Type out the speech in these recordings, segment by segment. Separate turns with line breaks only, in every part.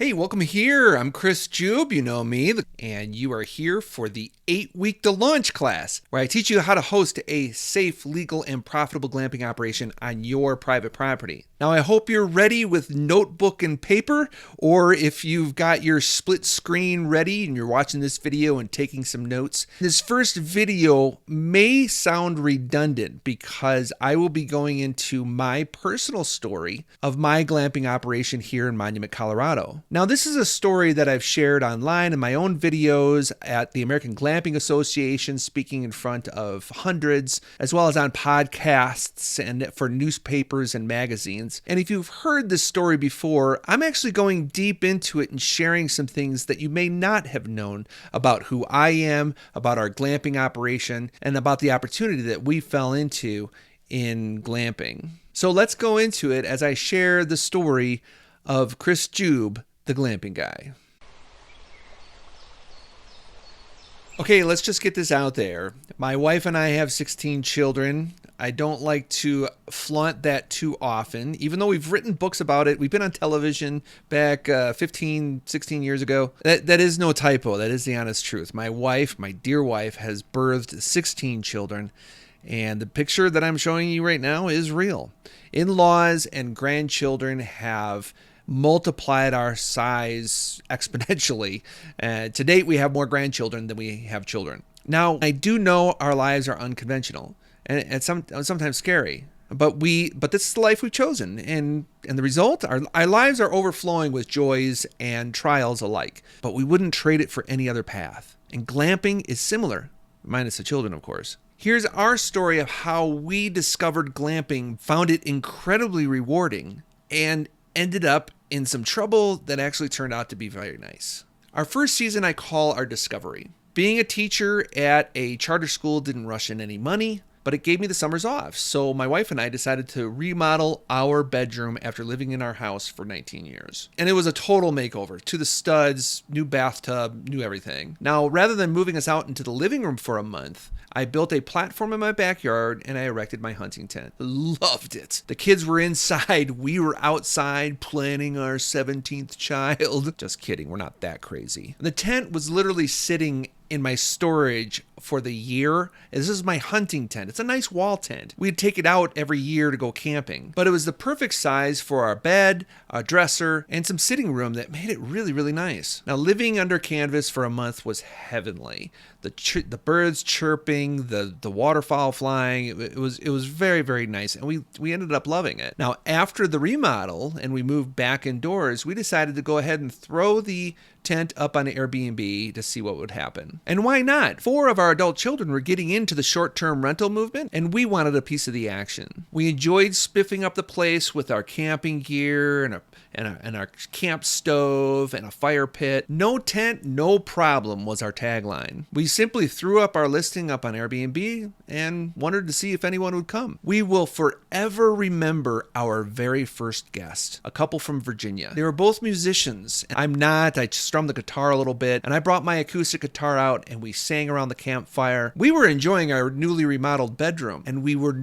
Hey, welcome here. I'm Chris Jube, you know me, and you are here for the 8-week to launch class, where I teach you how to host a safe, legal, and profitable glamping operation on your private property. Now, I hope you're ready with notebook and paper, or if you've got your split screen ready and you're watching this video and taking some notes. This first video may sound redundant because I will be going into my personal story of my glamping operation here in Monument, Colorado. Now, this is a story that I've shared online in my own videos at the American Glamping Association, speaking in front of hundreds, as well as on podcasts and for newspapers and magazines. And if you've heard this story before, I'm actually going deep into it and sharing some things that you may not have known about who I am, about our glamping operation, and about the opportunity that we fell into in glamping. So let's go into it as I share the story of Chris Jube, the glamping guy. Okay, let's just get this out there. My wife and I have 16 children. I don't like to flaunt that too often, even though we've written books about it. We've been on television back 15, 16 years ago. That is no typo. That is the honest truth. My wife, my dear wife, has birthed 16 children, and the picture that I'm showing you right now is real. In-laws and grandchildren have multiplied our size exponentially. To date, we have more grandchildren than we have children. Now, I do know our lives are unconventional and sometimes scary, but this is the life we've chosen, and the result, our lives are overflowing with joys and trials alike, but we wouldn't trade it for any other path. And glamping is similar, minus the children, of course. Here's our story of how we discovered glamping, found it incredibly rewarding, and ended up in some trouble that actually turned out to be very nice. Our first season I call our discovery. Being a teacher at a charter school didn't rush in any money, but it gave me the summers off. So my wife and I decided to remodel our bedroom after living in our house for 19 years. And it was a total makeover, to the studs, new bathtub, new everything. Now, rather than moving us out into the living room for a month, I built a platform in my backyard and I erected my hunting tent. Loved it. The kids were inside. We were outside planning our 17th child. Just kidding. We're not that crazy. The tent was literally sitting in my storage for the year. This is my hunting tent. It's a nice wall tent. We'd take it out every year to go camping, but it was the perfect size for our bed, a dresser, and some sitting room that made it really, really nice. Now, living under canvas for a month was heavenly. The birds chirping, the waterfowl flying, it was very, very nice, and we ended up loving it. Now, after the remodel and we moved back indoors, we decided to go ahead and throw the tent up on Airbnb to see what would happen. And why not? 4 of our adult children were getting into the short-term rental movement, and we wanted a piece of the action. We enjoyed spiffing up the place with our camping gear and our camp stove and a fire pit. No tent, no problem was our tagline. We simply threw up our listing up on Airbnb and wanted to see if anyone would come. We will forever remember our very first guest, a couple from Virginia. They were both musicians. I'm not. I strummed the guitar a little bit, and I brought my acoustic guitar out and we sang around the campfire. We were enjoying our newly remodeled bedroom,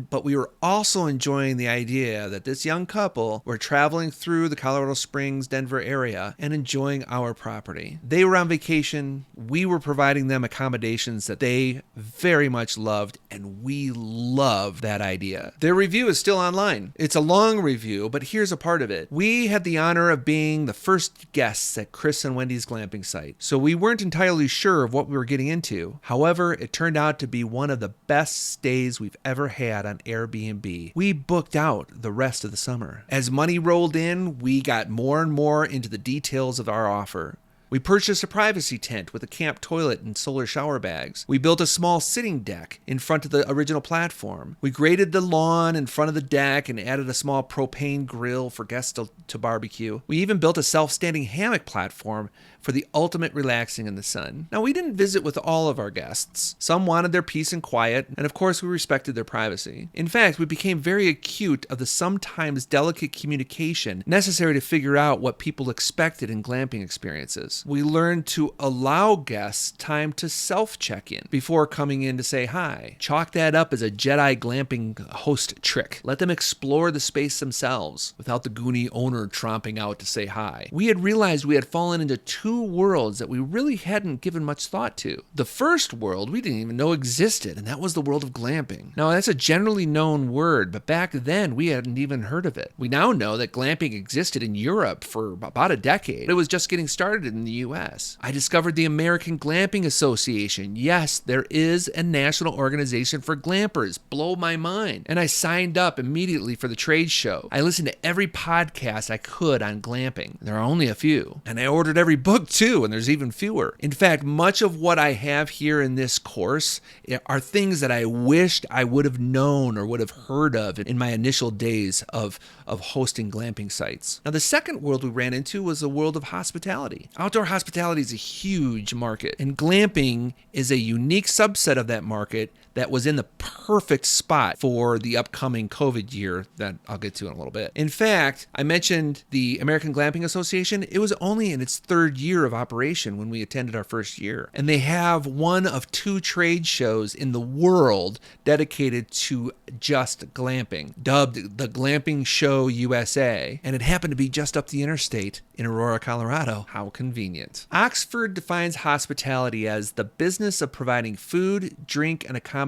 but we were also enjoying the idea that this young couple were traveling through the Colorado Springs, Denver area and enjoying our property. They were on vacation. We were providing them accommodations that they very much loved, and we loved that idea. Their review is still online. It's a long review, but here's a part of it. We had the honor of being the first guests at Chris and Wendy's glamping site, so we weren't entirely sure of what we were getting into. However, it turned out to be one of the best stays we've ever had on Airbnb. We booked out the rest of the summer. As money rolled in, we got more and more into the details of our offer. We purchased a privacy tent with a camp toilet and solar shower bags. We built a small sitting deck in front of the original platform. We graded the lawn in front of the deck and added a small propane grill for guests to barbecue. We even built a self-standing hammock platform for the ultimate relaxing in the sun. Now, we didn't visit with all of our guests. Some wanted their peace and quiet, and of course we respected their privacy. In fact, we became very acute of the sometimes delicate communication necessary to figure out what people expected in glamping experiences. experience. We learned to allow guests time to self-check-in before coming in to say hi. Chalk that up as a Jedi glamping host trick. Let them explore the space themselves without the goony owner tromping out to say hi. We had realized we had fallen into two worlds that we really hadn't given much thought to. The first world we didn't even know existed, and that was the world of glamping. Now, that's a generally known word, but back then we hadn't even heard of it. We now know that glamping existed in Europe for about a decade. It was just getting started in the US. I discovered the American Glamping Association. Yes, there is a national organization for glampers. Blow my mind. And I signed up immediately for the trade show. I listened to every podcast I could on glamping. There are only a few. And I ordered every book too, and there's even fewer. In fact, much of what I have here in this course are things that I wished I would have known or would have heard of in my initial days of hosting glamping sites. Now, the second world we ran into was the world of hospitality. Outdoor hospitality is a huge market, and glamping is a unique subset of that market that was in the perfect spot for the upcoming COVID year that I'll get to in a little bit. In fact, I mentioned the American Glamping Association. It was only in its third year of operation when we attended our first year. And they have one of two trade shows in the world dedicated to just glamping, dubbed the Glamping Show USA. And it happened to be just up the interstate in Aurora, Colorado. How convenient. Oxford defines hospitality as the business of providing food, drink, and accommodation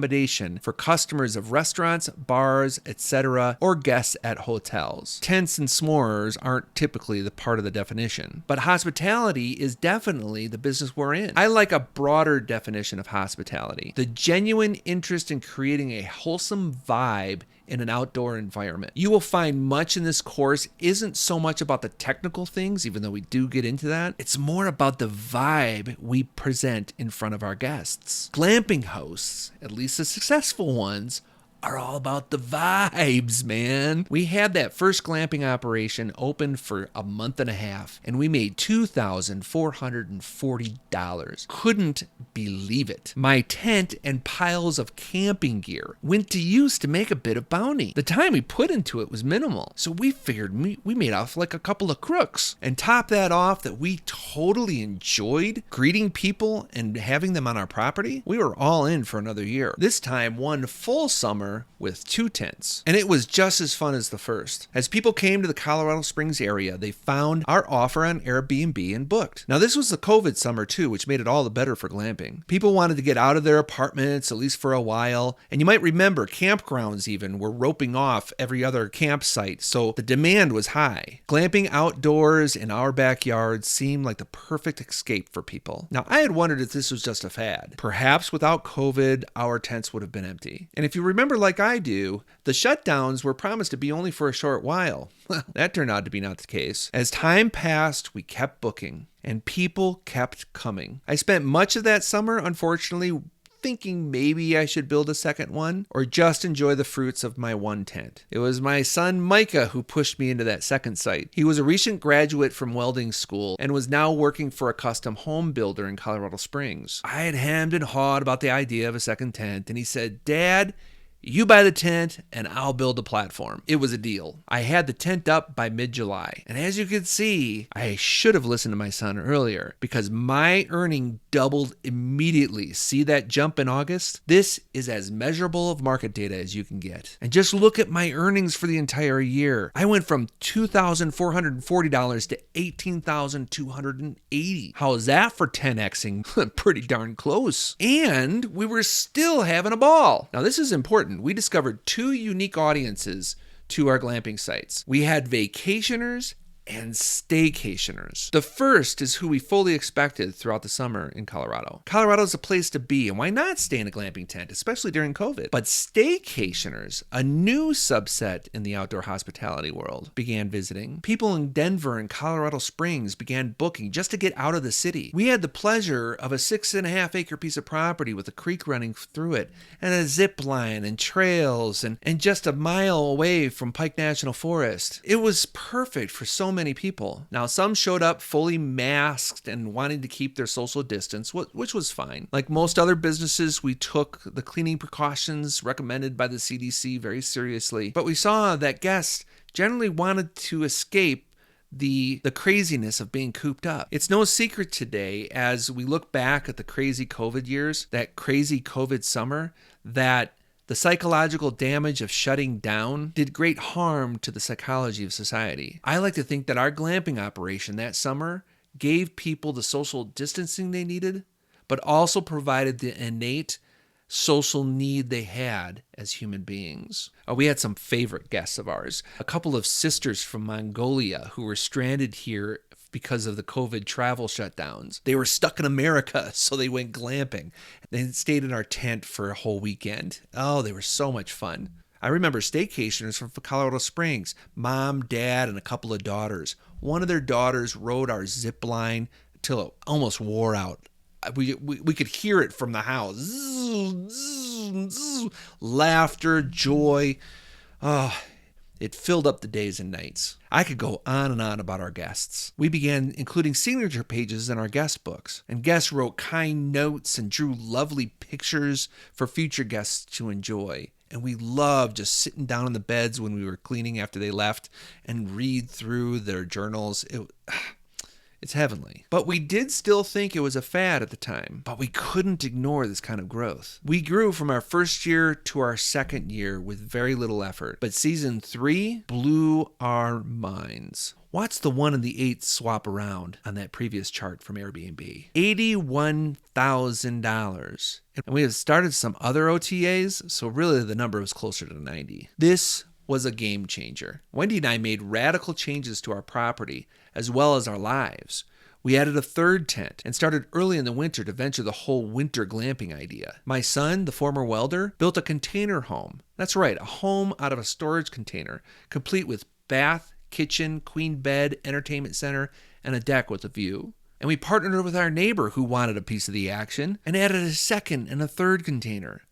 for customers of restaurants, bars, etc., or guests at hotels. Tents and s'mores aren't typically the part of the definition, but hospitality is definitely the business we're in. I like a broader definition of hospitality: the genuine interest in creating a wholesome vibe in an outdoor environment. You will find much in this course isn't so much about the technical things, even though we do get into that. It's more about the vibe we present in front of our guests. Glamping hosts, at least the successful ones, are all about the vibes, man. We had that first glamping operation open for a month and a half, and we made $2,440. Couldn't believe it. My tent and piles of camping gear went to use to make a bit of bounty. The time we put into it was minimal, so we figured we made off like a couple of crooks. And top that off, that we totally enjoyed greeting people and having them on our property. We were all in for another year. This time, one full summer with two tents. And it was just as fun as the first. As people came to the Colorado Springs area, they found our offer on Airbnb and booked. Now, this was the COVID summer too, which made it all the better for glamping. People wanted to get out of their apartments, at least for a while. And you might remember campgrounds even were roping off every other campsite, so the demand was high. Glamping outdoors in our backyard seemed like the perfect escape for people. Now, I had wondered if this was just a fad. Perhaps without COVID, our tents would have been empty. And if you remember, like I do, the shutdowns were promised to be only for a short while. Well, that turned out to be not the case. As time passed, we kept booking, and people kept coming. I spent much of that summer, unfortunately, thinking maybe I should build a second one or just enjoy the fruits of my one tent. It was my son Micah who pushed me into that second site. He was a recent graduate from welding school and was now working for a custom home builder in Colorado Springs. I had hemmed and hawed about the idea of a second tent, and he said, "Dad, you buy the tent and I'll build a platform." It was a deal. I had the tent up by mid-July. And as you can see, I should have listened to my son earlier because my earning doubled immediately. See that jump in August? This is as measurable of market data as you can get. And just look at my earnings for the entire year. I went from $2,440 to $18,280. How is that for 10xing? Pretty darn close. And we were still having a ball. Now, this is important. We discovered two unique audiences to our glamping sites. We had vacationers and staycationers. The first is who we fully expected throughout the summer in Colorado. Colorado's a place to be, and why not stay in a glamping tent, especially during COVID? But staycationers, a new subset in the outdoor hospitality world, began visiting. People in Denver and Colorado Springs began booking just to get out of the city. We had the pleasure of a 6.5 acre piece of property with a creek running through it, and a zip line and trails, and just a mile away from Pike National Forest. It was perfect for so many people. Now, some showed up fully masked and wanting to keep their social distance, which was fine. Like most other businesses, we took the cleaning precautions recommended by the CDC very seriously, but we saw that guests generally wanted to escape the craziness of being cooped up. It's no secret today, as we look back at the crazy COVID years, that crazy COVID summer, that the psychological damage of shutting down did great harm to the psychology of society. I like to think that our glamping operation that summer gave people the social distancing they needed, but also provided the innate social need they had as human beings. We had some favorite guests of ours, a couple of sisters from Mongolia who were stranded here because of the COVID travel shutdowns. They were stuck in America, so they went glamping. They stayed in our tent for a whole weekend. Oh, they were so much fun. I remember staycationers from Colorado Springs, mom, dad, and a couple of daughters. One of their daughters rode our zip line till it almost wore out. We could hear it from the house. Zzz, zzz, zzz. Laughter, joy. Oh, it filled up the days and nights. I could go on and on about our guests. We began including signature pages in our guest books, and guests wrote kind notes and drew lovely pictures for future guests to enjoy. And we loved just sitting down in the beds when we were cleaning after they left and read through their journals. It's heavenly. But we did still think it was a fad at the time, but we couldn't ignore this kind of growth. We grew from our first year to our second year with very little effort, but season 3 blew our minds. Watch the 1 and the 8 swap around on that previous chart from Airbnb. $81,000. And we had started some other OTAs, so really the number was closer to 90. This was a game changer. Wendy and I made radical changes to our property as well as our lives. We added a third tent and started early in the winter to venture the whole winter glamping idea. My son, the former welder, built a container home. That's right, a home out of a storage container, complete with bath, kitchen, queen bed, entertainment center, and a deck with a view. And we partnered with our neighbor who wanted a piece of the action and added a second and a third container.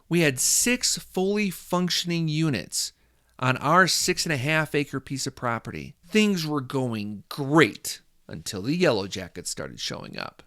We had 6 fully functioning units on our 6.5-acre piece of property. Things were going great until the yellow jackets started showing up.